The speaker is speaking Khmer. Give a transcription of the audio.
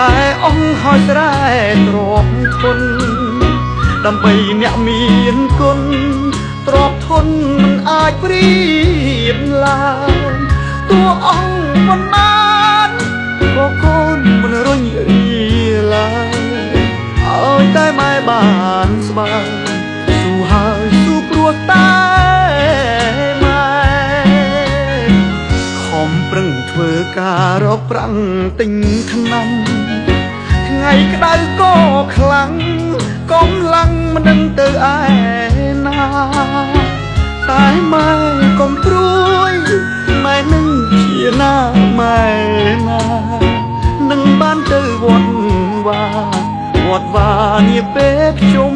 តែអស់ហើយស្រែទ្របធនដើម្បីអ្នកមានគុណទ្របធនមិនអាចព្រៀបឡើងតួអង្គប៉ុន្មានក៏កូនមិនរុញរាឡើយឲ្យតែម៉ែបានស្បើស៊ូហើយស៊ូព្រោះតែម៉ែខំប្រឹងធ្វើការរកប្រាំងទិញថ្នាំថ្ងៃក្តៅក៏ខ្លាំងកំឡាំងមិនដឹងទៅឯណាតែម៉ែកុំព្រួយម៉ែនឹងជាណាម៉ែណានឹងបានទៅវត្តវានាពេលខ្ញុំ